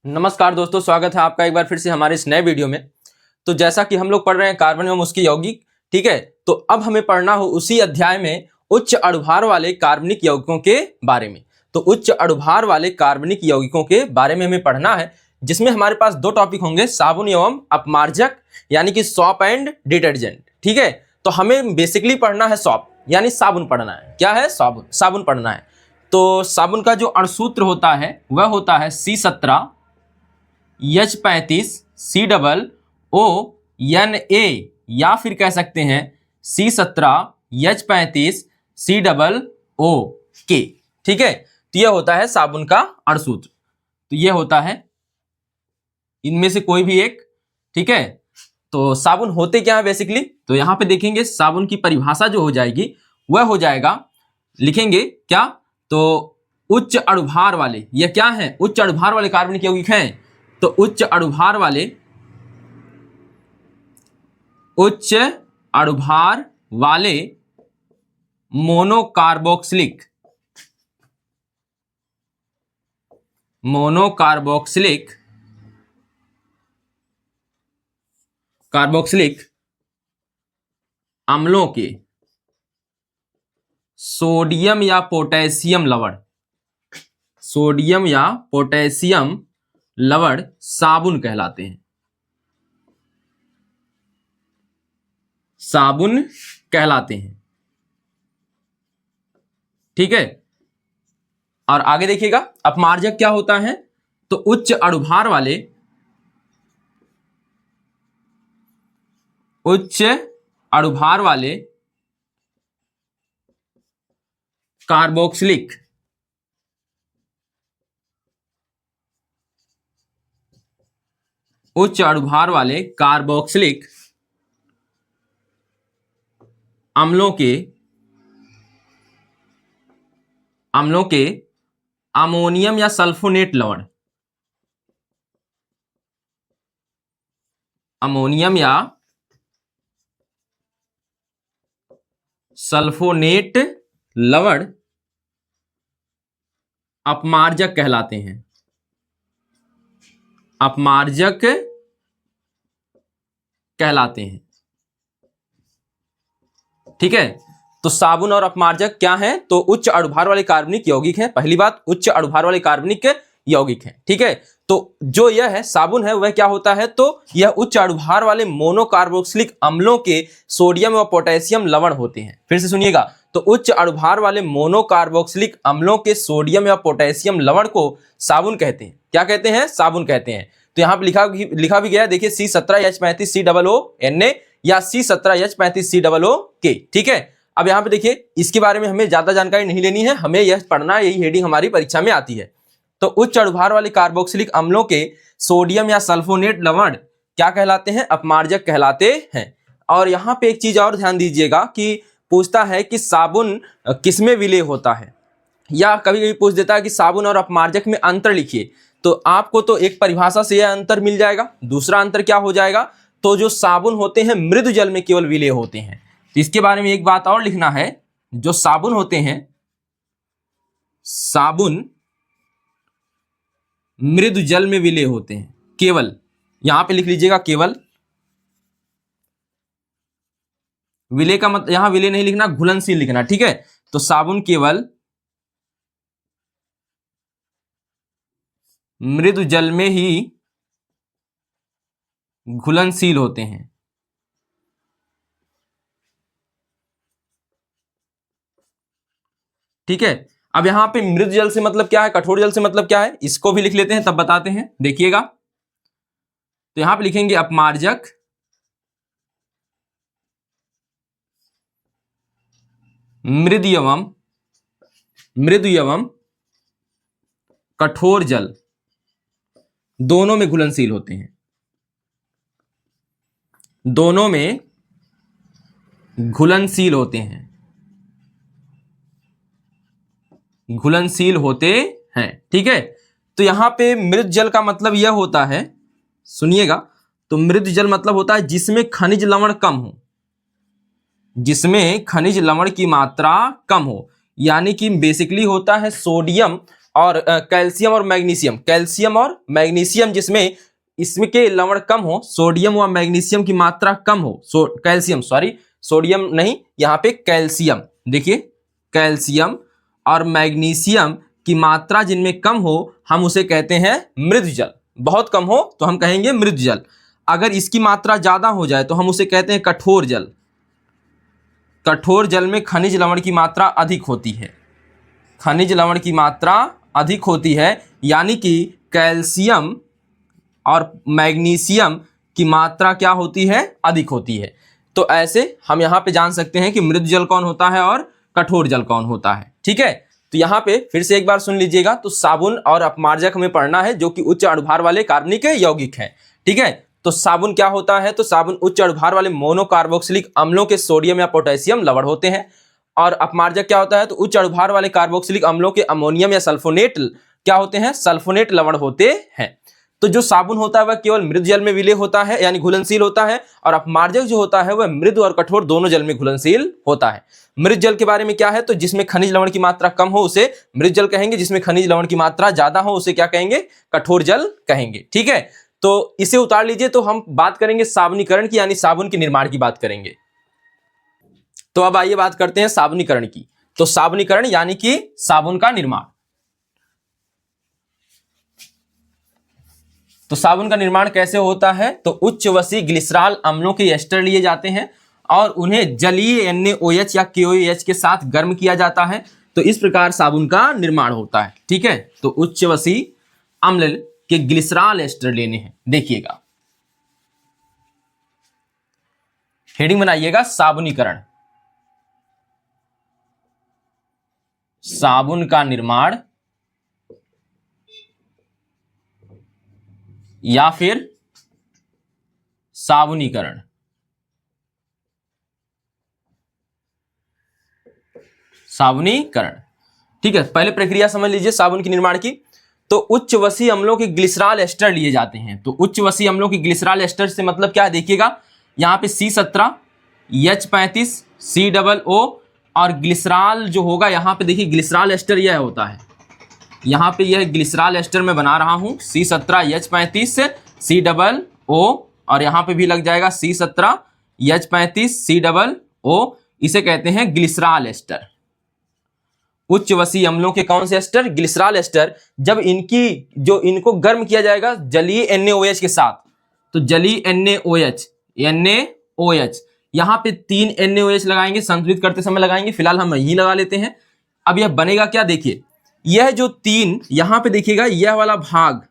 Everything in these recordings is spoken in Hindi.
नमस्कार दोस्तों, स्वागत है आपका एक बार फिर से हमारे इस नए वीडियो में। तो जैसा कि हम लोग पढ़ रहे हैं कार्बन एवं उसके यौगिक, ठीक है। तो अब हमें पढ़ना हो उसी अध्याय में उच्च अणुभार वाले कार्बनिक यौगिकों के बारे में। तो उच्च अणुभार वाले कार्बनिक यौगिकों के बारे में हमें पढ़ना है, जिसमें हमारे पास दो टॉपिक होंगे, साबुन एवं अपमार्जक यानी कि सॉप एंड डिटर्जेंट, ठीक है। तो हमें बेसिकली पढ़ना है सॉप यानी साबुन पढ़ना है। क्या है? साबुन पढ़ना है। तो साबुन का जो अणुसूत्र होता है वह होता है C17H35 COONA, या फिर कह सकते हैं C17H35 COOK, ठीक है। तो यह होता है साबुन का अणुसूत्र। तो यह होता है इनमें से कोई भी एक, ठीक है। तो साबुन होते क्या है बेसिकली, तो यहां पे देखेंगे साबुन की परिभाषा जो हो जाएगी वह हो जाएगा, लिखेंगे क्या, तो उच्च अणुभार वाले, यह क्या है? उच्च अणुभार वाले कार्बनिक यौगिक हैं। तो उच्च अणुभार वाले मोनोकार्बोक्सिलिक अम्लों के सोडियम या पोटेशियम लवण साबुन कहलाते हैं, ठीक है। और आगे देखिएगा अपमार्जक क्या होता है, तो उच्च अणुभार वाले कार्बोक्सिलिक अम्लों के अमोनियम या सल्फोनेट लवण अपमार्जक कहलाते हैं, ठीक है। तो साबुन और अपमार्जक क्या है, तो उच्च अणुभार वाले कार्बनिक यौगिक हैं। पहली बात, उच्च अणुभार वाले कार्बनिक यौगिक हैं, ठीक है। तो जो यह है साबुन है वह क्या होता है, तो यह उच्च अणुभार वाले मोनोकार्बोक्सिलिक अम्लों के सोडियम व पोटेशियम लवण होते हैं। फिर से सुनिएगा, तो उच्च अणुभार वाले मोनोकार्बोक्सिलिक अम्लों के सोडियम या पोटेशियम लवण को साबुन कहते हैं। क्या कहते हैं? साबुन कहते हैं। तो यहाँ पे लिखा भी गया, देखिए C17H35 COONA या C17H35 COOK, ठीक है। अब यहाँ पे देखिए, इसके बारे में हमें ज्यादा जानकारी नहीं लेनी है, हमें यह पढ़ना है, यही हेडिंग हमारी परीक्षा में आती है। तो उच्च अणुभार वाले कार्बोक्सिलिक अम्लों के सोडियम या सल्फोनेट लवण क्या कहलाते हैं? अपमार्जक कहलाते हैं। और यहाँ पे एक चीज और ध्यान दीजिएगा कि पूछता है कि साबुन किसमें विलेय होता है, या कभी कभी पूछ देता है कि साबुन और अपमार्जक में अंतर लिखिए। तो आपको तो एक परिभाषा से यह अंतर मिल जाएगा। दूसरा अंतर क्या हो जाएगा, तो जो साबुन होते हैं मृदु जल में केवल विलेय होते हैं। तो इसके बारे में एक बात और लिखना है, जो साबुन होते हैं, साबुन मृदु जल में विलेय होते हैं केवल। यहां पे लिख लीजिएगा केवल। विलेय का मतलब, यहां विलेय नहीं लिखना, घुलनशील लिखना, ठीक है। तो साबुन केवल मृदु जल में ही घुलनशील होते हैं, ठीक है। अब यहां पे मृदु जल से मतलब क्या है, कठोर जल से मतलब क्या है, इसको भी लिख लेते हैं तब बताते हैं, देखिएगा। तो यहां पे लिखेंगे अपमार्जक मृदु एवं कठोर जल दोनों में घुलनशील होते हैं, दोनों में घुलनशील होते हैं, ठीक है। तो यहां पे मृद जल का मतलब यह होता है, सुनिएगा, तो मृद जल मतलब होता है जिसमें खनिज लवण कम हो, जिसमें खनिज लवण की मात्रा कम हो, यानी कि बेसिकली होता है सोडियम और कैल्शियम और मैग्नीशियम, कैल्शियम और मैग्नीशियम जिसमें इसमें के लवण कम हो, सोडियम व मैग्नीशियम की मात्रा कम हो, कैल्शियम सॉरी सोडियम नहीं, यहाँ पे कैल्शियम, देखिए कैल्शियम और मैग्नीशियम की मात्रा जिनमें कम हो हम उसे कहते हैं मृद जल। बहुत कम हो तो हम कहेंगे मृद जल, अगर इसकी मात्रा ज्यादा हो जाए तो हम उसे कहते हैं कठोर जल। कठोर जल में खनिज लवण की मात्रा अधिक होती है, खनिज लवण की मात्रा अधिक होती है, यानी कि कैल्शियम और मैग्नीशियम की मात्रा क्या होती है, अधिक होती है। तो ऐसे हम यहाँ पे जान सकते हैं कि मृद जल कौन होता है और कठोर जल कौन होता है। ठीक है, तो यहाँ पे फिर से एक बार सुन लीजिएगा। तो साबुन और अपमार्जक हमें पढ़ना है जो कि उच्च अणुभार वाले कार्बनिक यौगिक हैं। ठीक है, तो साबुन क्या होता है, तो साबुन उच्च अणुभार वाले मोनोकार्बोक्सिलिक अम्लों के सोडियम या पोटेशियम लवण होते हैं। और अपमार्जक क्या होता है, तो उच्च अणुभार वाले कार्बोक्सिलिक अम्लों के अमोनियम या सल्फोनेट क्या होते हैं, सल्फोनेट लवण होते हैं। तो जो साबुन होता है वह केवल मृद जल में विलय होता है यानी घुलनशील होता है, और अपमार्जक जो होता है वह मृद और कठोर दोनों जल में घुलनशील होता है। मृद जल के बारे में क्या है, तो जिसमें खनिज लवण की मात्रा कम हो उसे मृद जल कहेंगे, जिसमें खनिज लवण की मात्रा ज्यादा हो उसे क्या कहेंगे, कठोर जल कहेंगे। ठीक है, तो इसे उतार लीजिए। तो हम बात करेंगे साबुनीकरण की, यानी साबुन के निर्माण की बात करेंगे। तो अब आइए बात करते हैं साबुनीकरण की। तो साबुनीकरण यानी कि साबुन का निर्माण। तो साबुन का निर्माण कैसे होता है, तो उच्च वसी ग्लिसरॉल अम्लों के एस्टर लिए जाते हैं और उन्हें जलीय NaOH या KOH के साथ गर्म किया जाता है। तो इस प्रकार साबुन का निर्माण होता है। ठीक है, तो उच्च वसी अम्ल के ग्लिसरॉल एस्टर लेने हैं। देखिएगा, हेडिंग बनाइएगा साबुनीकरण। साबुन का निर्माण या फिर साबुनीकरण। साबुनीकरण, ठीक है। पहले प्रक्रिया समझ लीजिए साबुन के निर्माण की। तो उच्च वसी अम्लों के ग्लिसरॉल एस्टर लिए जाते हैं। तो उच्च वसी अम्लों की ग्लिसरॉल एस्टर से मतलब क्या है, देखिएगा यहाँ पे C17 H35 COO और ग्लिसरॉल जो होगा यहाँ पे देखिए ग्लिसरॉल एस्टर यह होता है, यहाँ पे यह ग्लिसरॉल एस्टर मैं बना रहा हूँ C17 H35 COO और यहाँ पे भी लग जाएगा C17 H35 COO। इसे कहते हैं ग्लिसरॉल एस्टर। उच्च वसी अम्लों के कौन से एस्टर, ग्लिसरॉल एस्टर। जब इनको गर्म किया जाएगा जलीय NaOH के साथ, तो जलीय NaOH यहाँ पे 3 NaOH लगाएंगे, संतुलित करते समय लगाएंगे, फिलहाल हम यही लगा लेते हैं। अब यह बनेगा क्या, देखिए यह जो 3 यहां पे देखिएगा, यह वाला भाग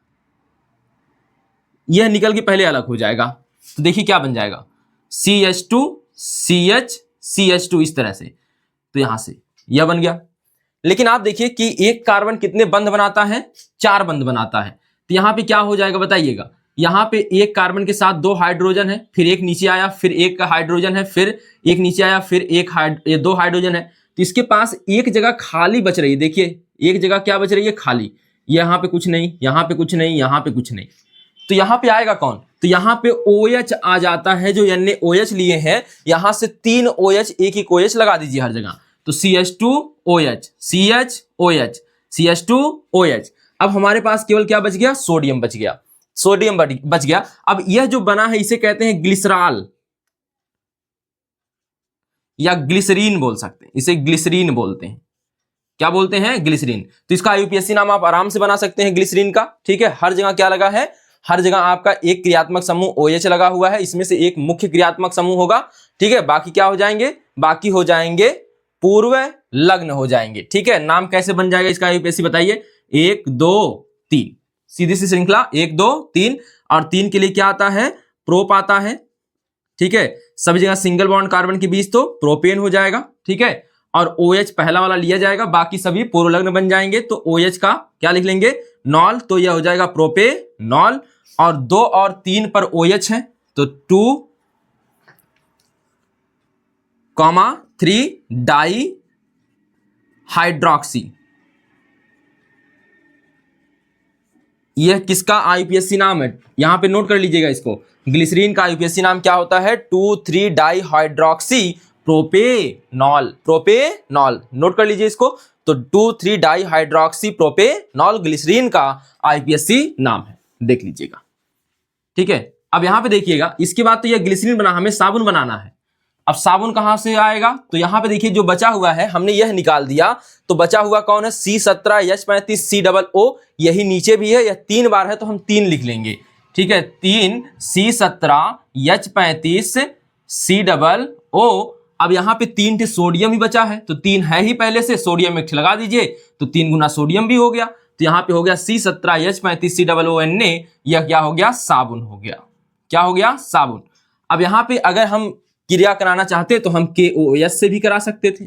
यह निकल के पहले अलग हो जाएगा। तो देखिए क्या बन जाएगा, CH2 CH CH2 इस तरह से। तो यहां से यह बन गया। लेकिन आप देखिए कि एक कार्बन कितने बंध बनाता है, 4 बंध बनाता है। तो यहां पे क्या हो जाएगा बताइएगा, यहां पे एक कार्बन के साथ 2 हाइड्रोजन है, फिर एक नीचे आया, फिर एक का हाइड्रोजन है, फिर एक नीचे आया, फिर ये 2 हाइड्रोजन है। तो इसके पास एक जगह खाली बच रही है। देखिए एक जगह क्या बच रही है, खाली। यहाँ पे कुछ नहीं, यहाँ पे कुछ नहीं, यहाँ पे कुछ नहीं। तो यहाँ पे आएगा कौन, तो यहाँ पे OH आ जाता है। जो NaOH लिए हैं यहां से 3 OH एक एक OH लगा दीजिए हर जगह। तो CH2OH CHOH CH2OH। अब हमारे पास केवल क्या बच गया, सोडियम बच गया, सोडियम बच गया। अब यह जो बना है इसे कहते हैं ग्लिसरॉल या ग्लिसरीन बोल सकते हैं, इसे ग्लिसरीन बोलते हैं। क्या बोलते हैं, ग्लिसरीन। तो इसका IUPAC नाम आप आराम से बना सकते हैं ग्लिसरीन का। ठीक है, हर जगह क्या लगा है, हर जगह आपका एक क्रियात्मक समूह OH लगा हुआ है, इसमें से एक मुख्य क्रियात्मक समूह होगा। ठीक है, बाकी क्या हो जाएंगे, बाकी हो जाएंगे पूर्व लग्न हो जाएंगे। ठीक है, नाम कैसे बन जाएगा इसका IUPAC बताइए, 1 2 3, सीधी सी श्रृंखला 1 2 3। और 3 के लिए क्या आता है, प्रोप आता है। ठीक है, सभी जगह सिंगल बॉन्ड कार्बन के बीच तो प्रोपेन हो जाएगा। ठीक है, और OH पहला वाला लिया जाएगा, बाकी सभी पूर्वलग्न बन जाएंगे। तो OH का क्या लिख लेंगे, नॉल। तो यह हो जाएगा प्रोपेनॉल। और 2 और 3 पर OH है, तो 2,3 डाई हाइड्रोक्सी। यह किसका IUPAC नाम है, यहां पे नोट कर लीजिएगा इसको। ग्लिसरीन का IUPAC नाम क्या होता है, 2,3 di hydroxy propanol. Propanol note कर लीजिए इसको। तो 2,3 डाई हाइड्रोक्सी प्रोपेनॉल ग्लिसरीन का आईपीएससी नाम है, देख लीजिएगा। ठीक है, अब यहां पे देखिएगा, इसके बाद तो यह ग्लिसरीन बना, हमें साबुन बनाना है। अब साबुन कहां से आएगा, तो यहां पे देखिए जो बचा हुआ है हमने यह निकाल दिया, तो बचा हुआ कौन है, C17H35 COO, यही नीचे भी है, यह 3 बार है तो हम 3 लिख लेंगे। ठीक है, 3 C17H35 COO। अब यहाँ पे 3 सोडियम ही बचा है, तो 3 है ही पहले से, सोडियम एक लगा दीजिए तो 3 गुना सोडियम भी हो गया, तो यहाँ पे हो गया C17H35 COO, यह क्या हो गया, साबुन हो गया। क्या हो गया, साबुन। अब यहाँ पे अगर हम क्रिया कराना चाहते तो हम KOOS से भी करा सकते थे,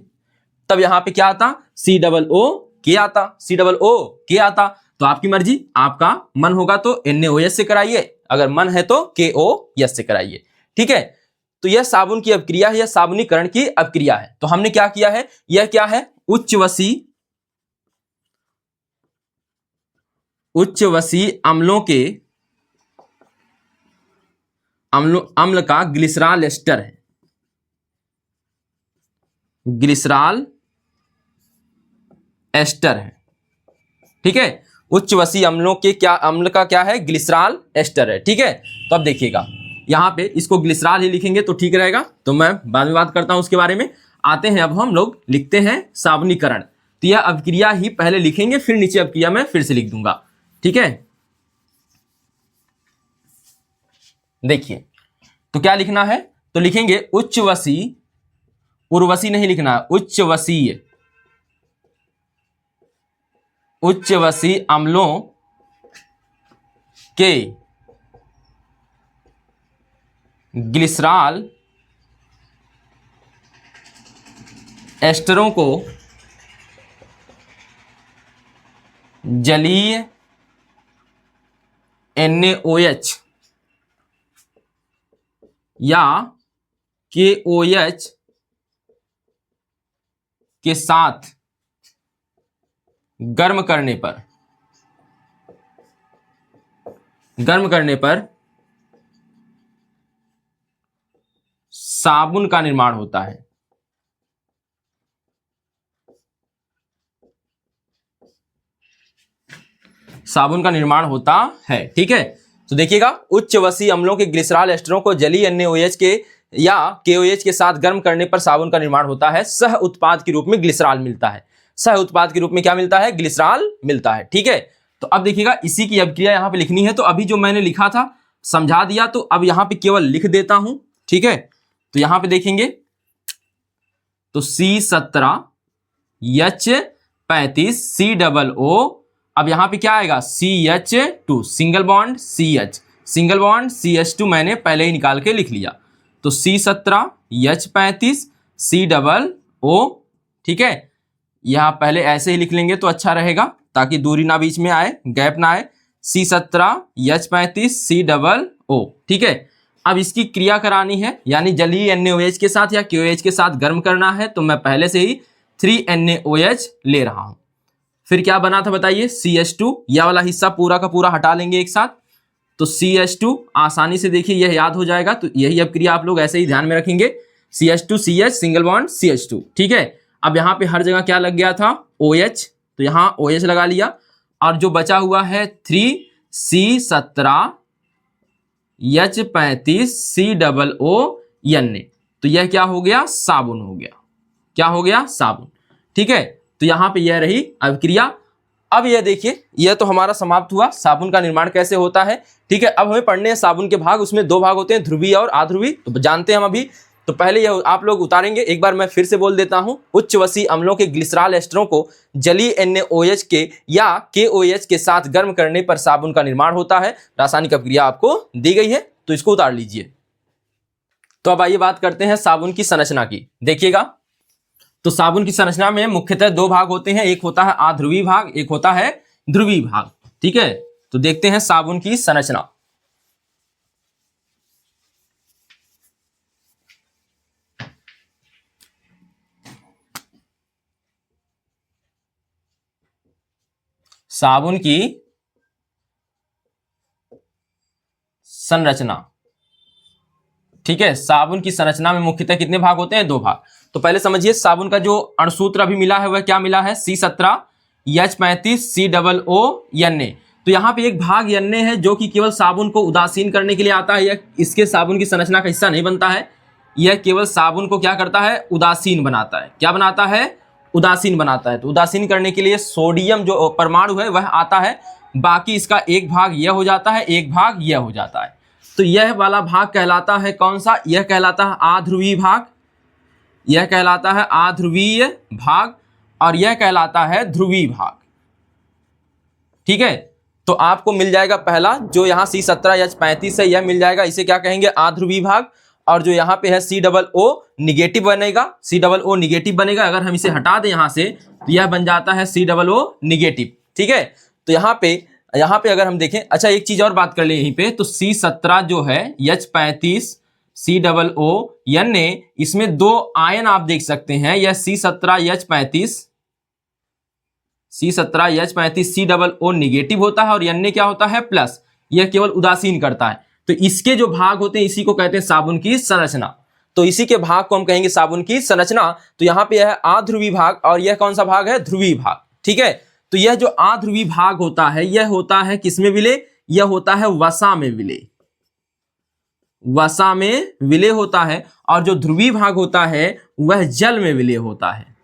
तब यहाँ पे क्या आता, COOK आता, COOK आता। तो आपकी मर्जी, आपका मन होगा तो NaOH से कराइए, अगर मन है तो KOS से कराइए। ठीक है, तो यह साबुन की अपक्रिया है, यह साबुनीकरण की अपक्रिया है। तो हमने क्या किया है, यह क्या है, उच्चवसीय अम्लों के अम्ल का ग्लिसरॉल एस्टर है, ग्लिसरॉल एस्टर है। ठीक है, उच्चवसीय अम्लों के क्या, अम्ल का क्या है, ग्लिसरॉल एस्टर है। ठीक है, तो अब देखिएगा यहां पे इसको ग्लिसरॉल ही लिखेंगे तो ठीक रहेगा, तो मैं बाद में बात करता हूं उसके बारे में। आते हैं अब हम लोग लिखते हैं साबुनीकरण, तो यह अभिक्रिया ही पहले लिखेंगे, फिर नीचे अभिक्रिया में फिर से लिख दूंगा। ठीक है, देखिए तो क्या लिखना है, तो लिखेंगे उच्चवसीय, उर्वशी नहीं लिखना है, उच्चवसीय अम्लों के ग्लिसरॉल एस्टरों को जलीय NaOH या KOH के साथ गर्म करने पर साबुन का निर्माण होता है। साबुन का निर्माण होता है। ठीक है, तो देखिएगा, उच्चवसीय अम्लों के ग्लिसरॉल एस्टरों को जलीय NaOH के या KOH के साथ गर्म करने पर साबुन का निर्माण होता है। सह उत्पाद के रूप में ग्लिसरॉल मिलता है, सह उत्पाद के रूप में क्या मिलता है, ग्लिसरॉल मिलता है। ठीक है, तो अब देखिएगा इसी की अभिक्रिया यहां पे लिखनी है, तो अभी जो मैंने लिखा था समझा दिया, तो अब यहां पे केवल लिख देता हूं। ठीक है, तो यहां पे देखेंगे तो C17H35 COO, अब यहां पे क्या आएगा, CH2 single bond CH, single bond CH2 मैंने पहले ही निकाल के लिख लिया, तो C17H35 COO। ठीक है, यहां पहले ऐसे ही लिख लेंगे तो अच्छा रहेगा, ताकि दूरी ना बीच में आए, गैप ना आए, C17H35 COO। ठीक है, अब इसकी क्रिया करानी है, यानी जलीय NaOH के साथ या KOH के साथ गर्म करना है, तो मैं पहले से ही 3NaOH ले रहा हूं। फिर क्या बना था बताइए, CH2, यह वाला हिस्सा पूरा का पूरा हटा लेंगे एक साथ, तो CH2 आसानी से देखिए यह याद हो जाएगा, तो यही अब क्रिया आप लोग ऐसे ही ध्यान में रखेंगे, CH2 CH single bond CH2। ठीक है, अब यहाँ पे हर जगह क्या लग गया था, OH, तो यहाँ OH लगा लिया, और जो बचा हुआ है 3C17H35 COO, तो यह क्या हो गया, साबुन हो गया। क्या हो गया, साबुन। ठीक है, तो यहां पे यह रही अभिक्रिया। अब यह देखिए, यह तो हमारा समाप्त हुआ, साबुन का निर्माण कैसे होता है। ठीक है, अब हमें पढ़ने हैं साबुन के भाग, उसमें 2 भाग होते हैं, ध्रुवीय और अध्रुवीय, तो जानते हैं हम अभी। तो पहले यह आप लोग उतारेंगे, एक बार मैं फिर से बोल देता हूं, उच्चवसीय अम्लों के ग्लिसरॉल एस्टरों को जलीय NaOH के या KOH के साथ गर्म करने पर साबुन का निर्माण होता है। रासायनिक अभिक्रिया आपको दी गई है, तो इसको उतार लीजिए। तो अब आइए बात करते हैं साबुन की संरचना की। देखिएगा, तो साबुन की संरचना में मुख्यतः 2 भाग होते हैं, एक होता है अध्रुवीय भाग, एक होता है ध्रुवीय भाग। ठीक है, तो देखते हैं साबुन की संरचना। साबुन की संरचना, ठीक है, साबुन की संरचना में मुख्यतः कितने भाग होते हैं? 2 भाग। तो पहले समझिए साबुन का जो अणुसूत्र अभी मिला है वह क्या मिला है? C17H35 COO Na। तो यहाँ पे एक भाग Na है जो कि केवल साबुन को उदासीन करने के लिए आता है, यह इसके साबुन की संरचना का हिस्सा नहीं बनता है, यह केवल साबुन को क्या करता है? उदासीन बनाता है। क्या बनाता है? उदासीन बनाता है। तो उदासीन करने के लिए सोडियम जो परमाणु है वह आता है, बाकी इसका एक भाग यह हो जाता है, एक भाग यह हो जाता है। तो यह वाला भाग कहलाता है कौन सा? यह कहलाता है आध्रुवीय भाग, यह कहलाता है आध्रुवीय भाग, और यह कहलाता है ध्रुवीय भाग। ठीक है, तो आपको मिल जाएगा पहला जो यहाँ C17H35 है, यह मिल जाएगा, इसे क्या कहेंगे? आध्रुवीय भाग। और जो यहाँ पे है COO निगेटिव बनेगा, COO निगेटिव बनेगा। अगर हम इसे हटा दें यहाँ से तो यह बन जाता है COO निगेटिव। ठीक है, तो यहाँ पे अगर हम देखें, अच्छा एक चीज और बात कर ले यहीं पे, तो C17 जो है H35 COO Na, इसमें 2 आयन आप देख सकते हैं। यह C17H35 COO निगेटिव होता है और Na क्या होता है? प्लस। यह केवल उदासीन करता है। तो इसके जो भाग होते हैं इसी को कहते हैं साबुन की संरचना। तो इसी के भाग को हम कहेंगे साबुन की संरचना। तो यहाँ पे यह आध्रुवीय भाग और यह कौन सा भाग है? ध्रुवीय भाग। ठीक है, तो यह जो आध्रुवीय भाग होता है यह होता है किसमें विलय? यह होता है वसा में विलय, वसा में विलय होता है। और जो ध्रुवीय भाग होता है वह जल में विलय होता है।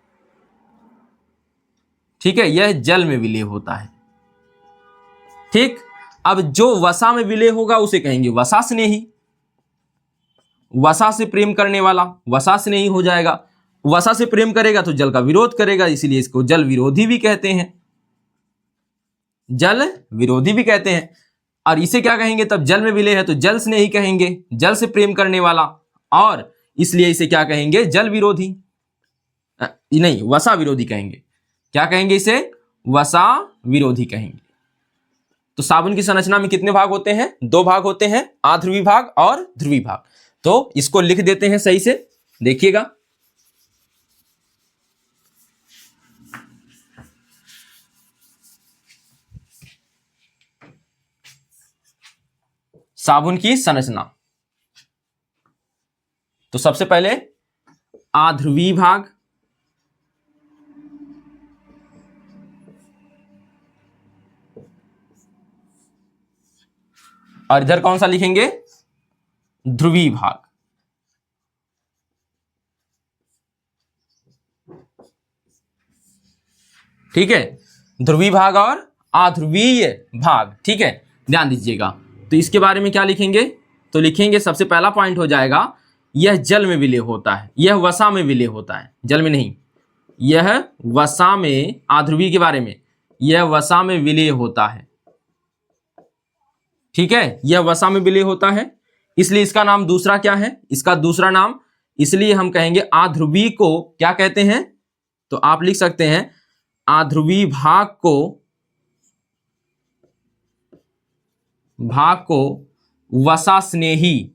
ठीक है, यह जल में विलय होता है। ठीक, अब जो वसा में विलय होगा उसे कहेंगे वसा स्नेही, वसा से प्रेम करने वाला वसा स्नेही हो जाएगा। वसा से प्रेम करेगा तो जल का विरोध करेगा, इसीलिए इसको जल विरोधी भी कहते हैं, जल विरोधी भी कहते हैं। और इसे क्या कहेंगे? तब जल में विलय है तो जल स्नेही कहेंगे, जल से प्रेम करने वाला, और इसलिए इसे क्या कहेंगे? जल विरोधी नहीं, वसा विरोधी कहेंगे। क्या कहेंगे? इसे वसा विरोधी कहेंगे। तो साबुन की संरचना में कितने भाग होते हैं? 2 भाग होते हैं, आध्रुवीय भाग और ध्रुवीय भाग। तो इसको लिख देते हैं सही से, देखिएगा। साबुन की संरचना, तो सबसे पहले आध्रुवीय भाग, और इधर कौन सा लिखेंगे? ध्रुवीय भाग। ठीक है, ध्रुवीय भाग और आध्रुवीय भाग। ठीक है, ध्यान दीजिएगा। तो इसके बारे में क्या लिखेंगे? तो लिखेंगे सबसे पहला पॉइंट हो जाएगा, यह जल में विलय होता है, यह वसा में विलय होता है, जल में नहीं, यह वसा में, आध्रुवीय के बारे में, यह वसा में विलय होता है। ठीक है, यह वसा में विलय होता है, इसलिए इसका नाम दूसरा क्या है? इसका दूसरा नाम, इसलिए हम कहेंगे आध्रुवीय को क्या कहते हैं? तो आप लिख सकते हैं आध्रुवीय भाग को वसा स्नेही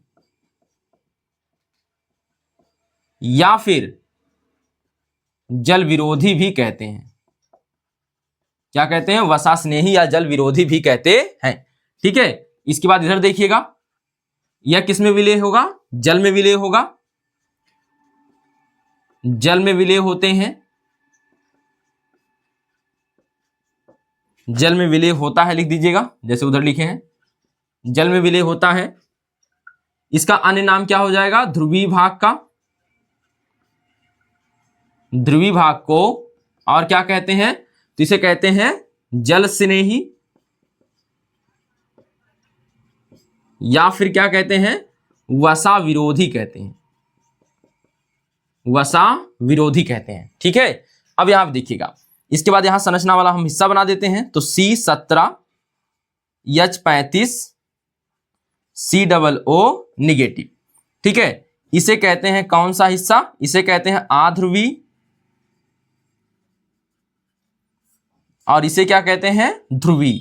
या फिर जल विरोधी भी कहते हैं। क्या कहते हैं? वसा स्नेही या जल विरोधी भी कहते हैं। ठीक है, इसके बाद इधर देखिएगा, यह किस में विलय होगा? जल में विलय होगा, जल में विलय होते हैं, जल में विलय होता है, लिख दीजिएगा जैसे उधर लिखे हैं, जल में विलय होता है। इसका अन्य नाम क्या हो जाएगा? ध्रुवीय भाग का, ध्रुवीय भाग को और क्या कहते हैं? तो इसे कहते हैं जल स्नेही, या फिर क्या कहते हैं? वसा विरोधी कहते हैं, वसा विरोधी कहते हैं। ठीक है, अब यहां देखिएगा, इसके बाद यहां संरचना वाला हम हिस्सा बना देते हैं। तो C17H35 COO निगेटिव। ठीक है, इसे कहते हैं कौन सा हिस्सा? इसे कहते हैं आध्रुवीय, और इसे क्या कहते हैं? ध्रुवीय।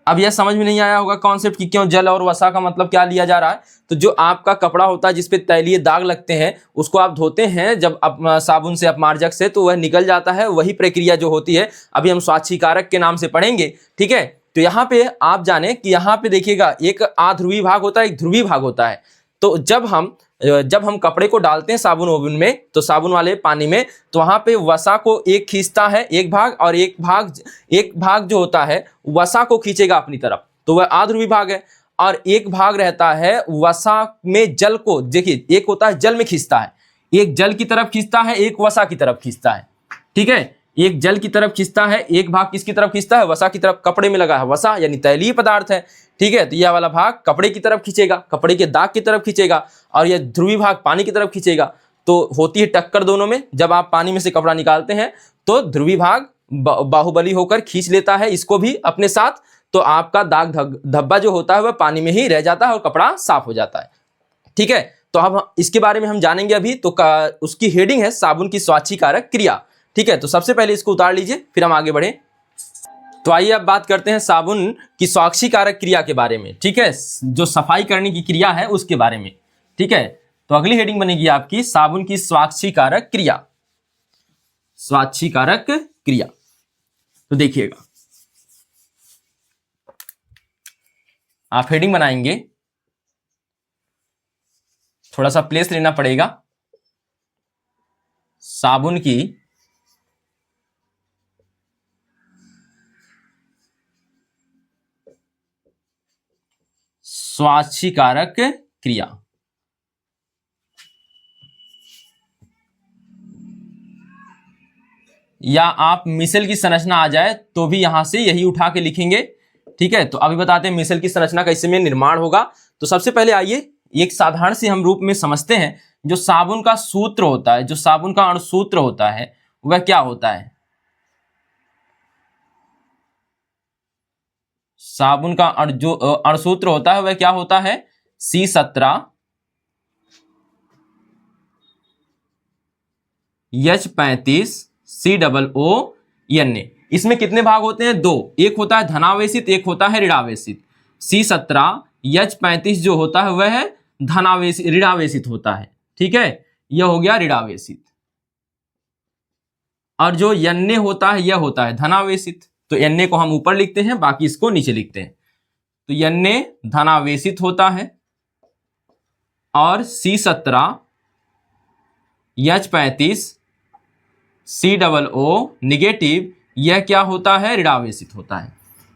अब यह समझ में नहीं आया होगा कॉन्सेप्ट कि क्यों जल और वसा का मतलब क्या लिया जा रहा है। तो जो आपका कपड़ा होता है जिसपे तैलीय दाग लगते हैं, उसको आप धोते हैं जब साबुन से, अपमार्जक से, तो वह निकल जाता है। वही प्रक्रिया जो होती है अभी हम स्वाच्छीकारक के नाम से पढ़ेंगे। ठीक है, तो यहाँ पे आप जाने कि यहाँ पे देखिएगा एक अध्रुवी भाग होता है, एक ध्रुवी भाग होता है। तो जब हम कपड़े को डालते हैं साबुन ओवन में, तो साबुन वाले पानी में, तो वहाँ पे वसा को एक खींचता है एक भाग, और एक भाग जो होता है वसा को खींचेगा अपनी तरफ, तो वह अध्रुवी भाग है। और एक भाग रहता है वसा में जल को, देखिए एक होता है जल में खींचता है, एक जल की तरफ खींचता है, एक वसा की तरफ खींचता है, ठीक है। एक जल की तरफ खींचता है, एक भाग किसकी तरफ खींचता है, वसा की तरफ। कपड़े में लगा है वसा यानी तैलीय पदार्थ है, ठीक है। तो यह वाला भाग कपड़े की तरफ खींचेगा, कपड़े के दाग की तरफ खींचेगा, और यह ध्रुवी भाग पानी की तरफ खींचेगा। तो होती है टक्कर दोनों में। जब आप पानी में से कपड़ा निकालते हैं तो ध्रुवी भाग बाहुबली होकर खींच लेता है इसको भी अपने साथ, तो आपका दाग धब्बा जो होता है वह पानी में ही रह जाता है और कपड़ा साफ हो जाता है, ठीक है। तो अब इसके बारे में हम जानेंगे अभी। तो उसकी हेडिंग है साबुन की स्वाच्छीकारक क्रिया, ठीक है। तो सबसे पहले इसको उतार लीजिए, फिर हम आगे बढ़े। तो आइए अब बात करते हैं साबुन की स्वाच्छीकारक क्रिया के बारे में, ठीक है, जो सफाई करने की क्रिया है उसके बारे में, ठीक है। तो अगली हेडिंग बनेगी आपकी साबुन की स्वाच्छीकारक क्रिया। स्वाच्छीकारक क्रिया, तो देखिएगा आप हेडिंग बनाएंगे, थोड़ा सा प्लेस लेना पड़ेगा। साबुन की स्वाच्छीकारक क्रिया, या आप मिसल की संरचना आ जाए तो भी यहां से यही उठा के लिखेंगे, ठीक है। तो अभी बताते हैं मिसल की संरचना कैसे में निर्माण होगा। तो सबसे पहले आइए एक साधारण से हम रूप में समझते हैं। जो साबुन का सूत्र होता है, जो साबुन का अणुसूत्र होता है वह क्या होता है। साबुन का जो अणुसूत्र होता है वह क्या होता है, C17 H35 COO। इसमें कितने भाग होते हैं, दो, एक होता है धनावेशित, एक होता है ऋणावेशित। C17 H35 जो होता है वह है ऋणावेशित होता है, ठीक है, यह हो गया ऋणावेशित। और जो Na होता है यह होता है धनावेशित। तो Na को हम ऊपर लिखते हैं, बाकी इसको नीचे लिखते हैं। तो Na धनावेशित होता है, और C17 H35 COO नेगेटिव यह क्या होता है, ऋणावेशित होता है।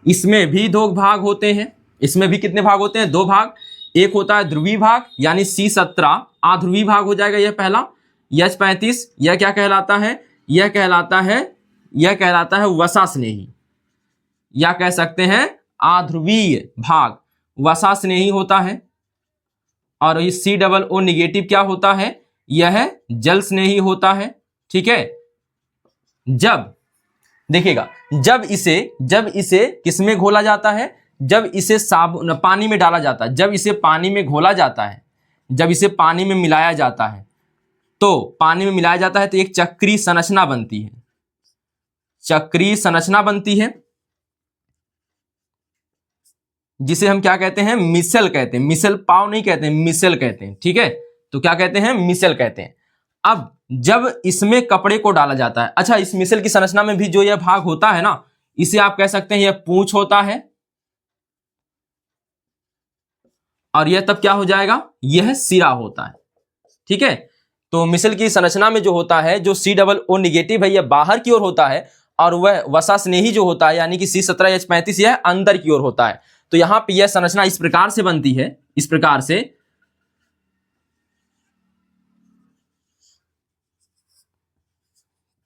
इसमें भी दो भाग होते हैं, इसमें भी कितने भाग होते हैं, दो भाग। एक होता है ध्रुवी भाग यानी C17 अध्रुवी भाग हो जाएगा यह पहला। H35 यह क्या कहलाता है, यह कहलाता है वसा स्नेही, या कह सकते हैं अध्रुवीय भाग, वसा स्नेही होता है। और ये COO नेगेटिव क्या होता है, यह जल स्नेही होता है, ठीक है। जब देखिएगा, जब इसे किसमें घोला जाता है, जब इसे साबुन पानी में डाला जाता है, जब इसे पानी में घोला जाता है, जब इसे पानी में मिलाया जाता है, तो पानी में मिलाया जाता है तो एक चक्रीय संरचना बनती है, चक्रीय संरचना बनती है, जिसे हम क्या कहते हैं, मिसल कहते हैं। मिसल पाव नहीं कहते हैं, मिसल कहते हैं, ठीक है। तो क्या कहते हैं, मिसल कहते हैं। अब जब इसमें कपड़े को डाला जाता है, अच्छा इस मिसल की संरचना में भी जो यह भाग होता है ना, इसे आप कह सकते हैं यह पूंछ होता है, और यह तब क्या हो जाएगा, यह सिरा होता है, ठीक है। तो मिसल की संरचना में जो होता है, जो COO नेगेटिव है यह बाहर की ओर होता है, और वह वसा स्नेही जो होता है यानी कि C17 H35 यह अंदर की ओर होता है। तो यहां पर यह संरचना इस प्रकार से बनती है, इस प्रकार से,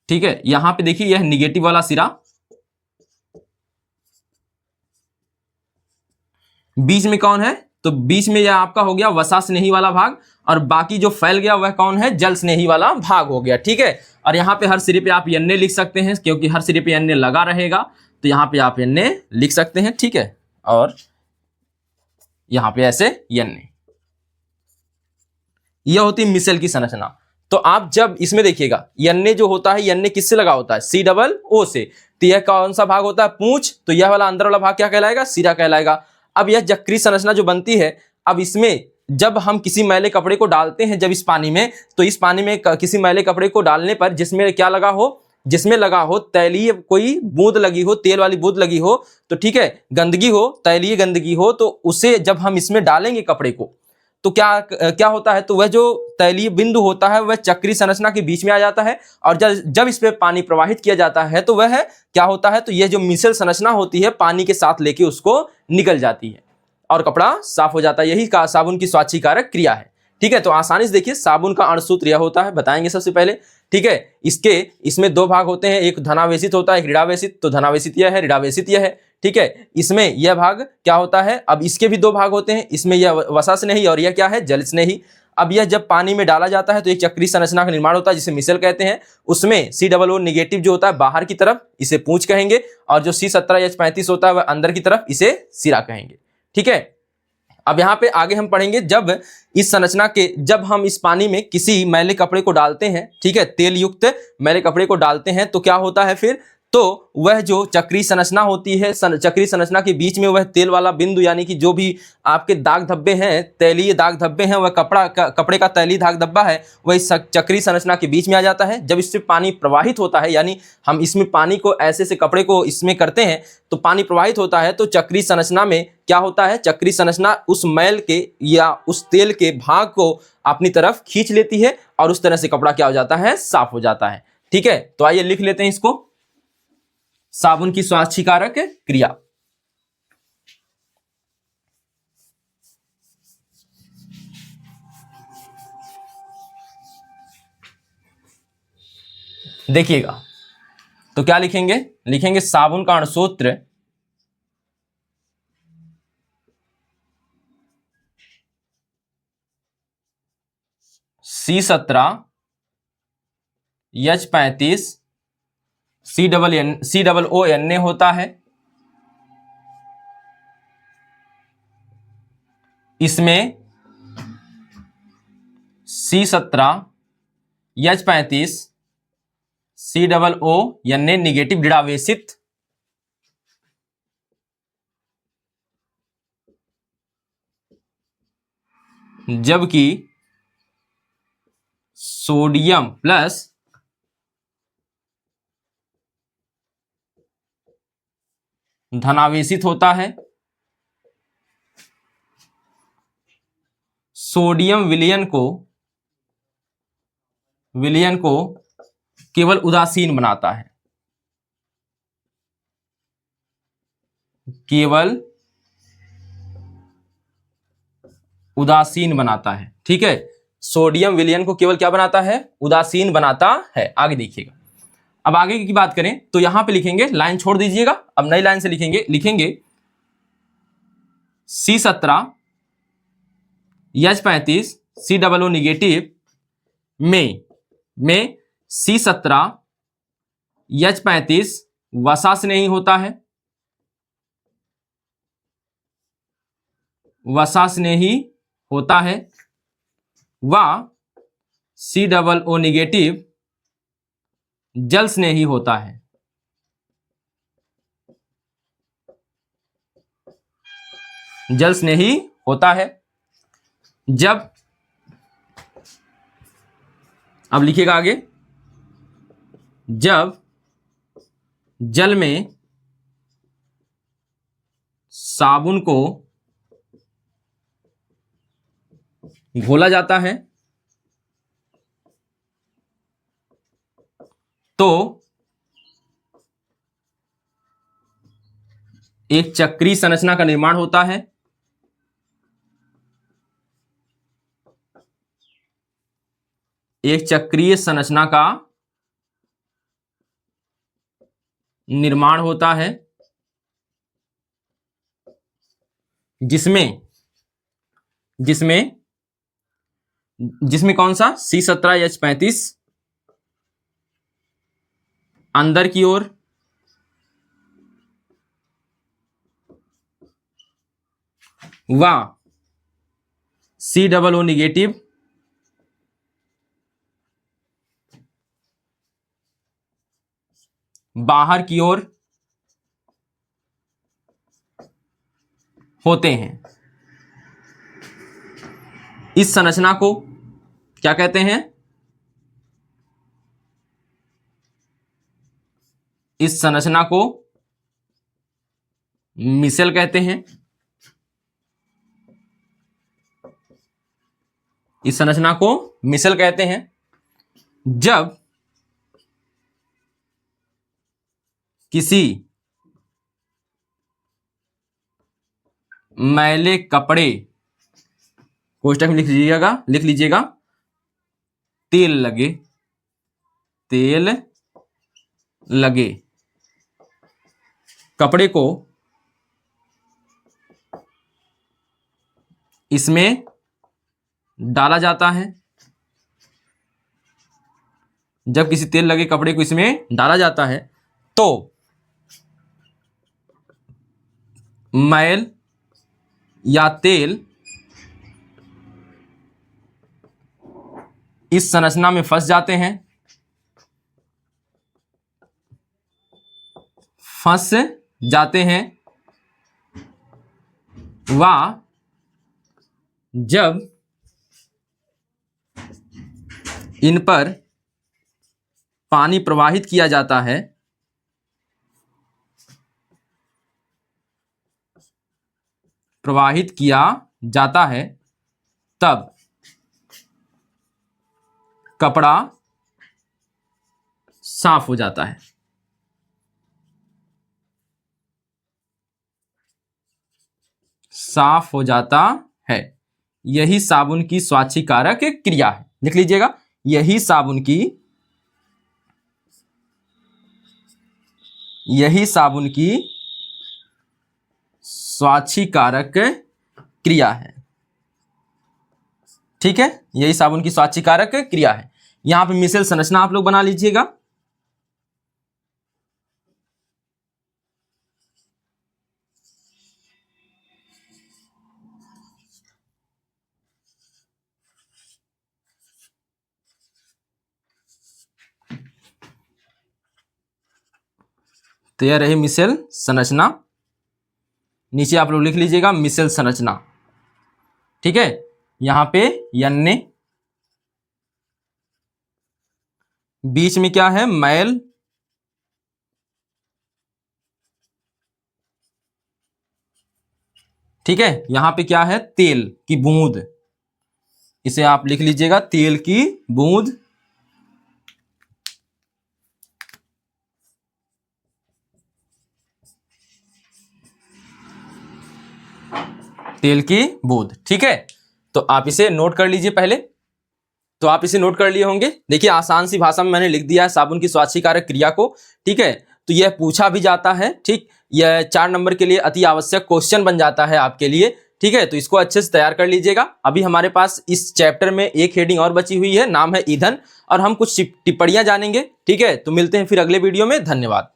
ठीक है। यहां पे देखिए यह निगेटिव वाला सिरा, बीच में कौन है, तो बीच में यह आपका हो गया वसा स्नेही वाला भाग, और बाकी जो फैल गया वह कौन है, जल स्नेही वाला भाग हो गया, ठीक है। और यहाँ पे हर सिरे पे आप Na लिख सकते हैं, क्योंकि हर सिरे पे Na लगा रहेगा, तो यहाँ पे आप Na लिख सकते हैं, ठीक है। और यहाँ पे ऐसे Na, यह होती है मिसल की संरचना। तो आप जब इसमें देखिएगा Na जो होता है, Na किससे लगा होता है, COO से। तो यह कौन सा भाग होता है, पूंछ। तो यह वाला अंदर वाला भाग क्या कहलाएगा, सिरा कहलाएगा। अब यह चक्रीय संरचना जो बनती है, अब इसमें जब हम किसी मैले कपड़े को डालते हैं, जब इस पानी में, तो इस पानी में किसी मैले कपड़े को डालने पर जिसमें क्या लगा हो, जिसमें लगा हो तैलीय कोई बूंद लगी हो, तेल वाली बूंद लगी हो, तो ठीक है, गंदगी हो, तैलीय गंदगी हो, तो उसे जब हम इसमें डालेंगे कपड़े को, तो क्या क्या होता है, तो वह जो तैलीय बिंदु होता है वह चक्रीय संरचना के बीच में आ जाता है, और जब इस पे पानी प्रवाहित किया जाता है तो वह क्या होता है, तो यह जो मिश्र संरचना होती है पानी के साथ लेके उसको निकल जाती है और कपड़ा साफ हो जाता है। यही साबुन की स्वाच्छीकारक क्रिया है। ठीक है, तो आसानी से देखिए साबुन का अणुसूत्र यह होता है, बताएंगे सबसे पहले। ठीक है, इसमें दो भाग होते हैं, एक धनावेशित होता है, एक ऋणावेशित। तो धनावेशित यह है, ऋणावेशित यह है। ठीक है, इसमें यह भाग क्या होता है, अब इसके भी दो भाग होते हैं, इसमें यह वसा स्नेही और यह क्या है, जल स्नेही। अब यह जब पानी में डाला जाता है तो एक चक्रीय संरचना का निर्माण होता है जिसे मिशेल कहते हैं। उसमें COO निगेटिव जो होता है बाहर की तरफ, इसे पूंछ कहेंगे, और जो C17H35 होता है वह अंदर की तरफ, इसे सिरा कहेंगे। ठीक है, अब यहाँ पे आगे हम पढ़ेंगे, जब हम इस पानी में किसी मैले कपड़े को डालते हैं, ठीक है, तेल युक्त मैले कपड़े को डालते हैं, तो क्या होता है फिर, तो वह जो चक्रीय संरचना होती है, चक्रीय संरचना के बीच में वह तेल वाला बिंदु, यानी कि जो भी आपके दाग धब्बे हैं, तैलीय दाग धब्बे हैं, वह कपड़े का तैलीय दाग धब्बा है, वह इस चक्रीय संरचना के बीच में आ जाता है। जब इससे पानी प्रवाहित होता है, यानी हम इसमें पानी को ऐसे से कपड़े को इसमें करते हैं तो पानी प्रवाहित होता है, तो चक्रीय संरचना में क्या होता है, चक्रीय संरचना उस मैल के या उस तेल के भाग को अपनी तरफ खींच लेती है और उस तरह से कपड़ा क्या हो जाता है, साफ हो जाता है। ठीक है, तो आइए लिख लेते हैं इसको, साबुन की स्वाच्छीकारक क्रिया। देखिएगा, तो क्या लिखेंगे साबुन का अणुसूत्र C17H35 COO होता है। इसमें C17H35 COO निगेटिव ऋणावेशित, जबकि सोडियम प्लस धनावेशित होता है। सोडियम विलयन को केवल उदासीन बनाता है, केवल उदासीन बनाता है। ठीक है, सोडियम विलयन को केवल क्या बनाता है, उदासीन बनाता है। आगे देखिएगा, अब आगे की बात करें तो यहां पे लिखेंगे, लाइन छोड़ दीजिएगा, अब नई लाइन से लिखेंगे C17H35 COO निगेटिव में C17H35 वसा से नहीं होता है, वसा से नहीं होता है, व COO निगेटिव जल से नहीं होता है। जल से नहीं होता है। जब, अब लिखिएगा आगे, जब जल में साबुन को घोला जाता है तो एक चक्रीय संरचना का निर्माण होता है। एक चक्रीय संरचना का निर्माण होता है जिसमें कौन सा, C17H35 अंदर की ओर व COO निगेटिव बाहर की ओर होते हैं। इस संरचना को क्या कहते हैं, इस संरचना को मिसेल कहते हैं। इस संरचना को मिसेल कहते हैं। जब किसी मैले कपड़े, कोष्टक में लिख लीजिएगा तेल लगे कपड़े को इसमें डाला जाता है। जब किसी तेल लगे कपड़े को इसमें डाला जाता है तो मैल या तेल इस संरचना में फंस जाते हैं। व जब इन पर पानी प्रवाहित किया जाता है तब कपड़ा साफ हो जाता है। यही साबुन की स्वाच्छीकारक क्रिया है। लिख लीजिएगा, यही साबुन की स्वाच्छीकारक क्रिया है। ठीक है, यही साबुन की स्वाच्छीकारक क्रिया है। यहां पे मिसेल संरचना आप लोग बना लीजिएगा। तो यह रही मिसेल संरचना। नीचे आप लोग लिख लीजिएगा मिसेल संरचना। ठीक है, यहां पे यन्ने, बीच में क्या है, मैल, ठीक है, यहां पे क्या है, तेल की बूंद। इसे आप लिख लीजिएगा तेल की बूंद। तेल की बूंद। ठीक है, तो आप इसे नोट कर लीजिए पहले। तो आप इसे नोट कर लिए होंगे। देखिए, आसान सी भाषा में मैंने लिख दिया है साबुन की स्वाच्छीकारक क्रिया को। ठीक है, तो यह पूछा भी जाता है। ठीक, यह 4 नंबर के लिए अति आवश्यक क्वेश्चन बन जाता है आपके लिए। ठीक है, तो इसको अच्छे से तैयार कर लीजिएगा। अभी हमारे पास इस चैप्टर में एक हेडिंग और बची हुई है, नाम है ईंधन, और हम कुछ टिप्पणियां जानेंगे। ठीक है, तो मिलते हैं फिर अगले वीडियो में। धन्यवाद।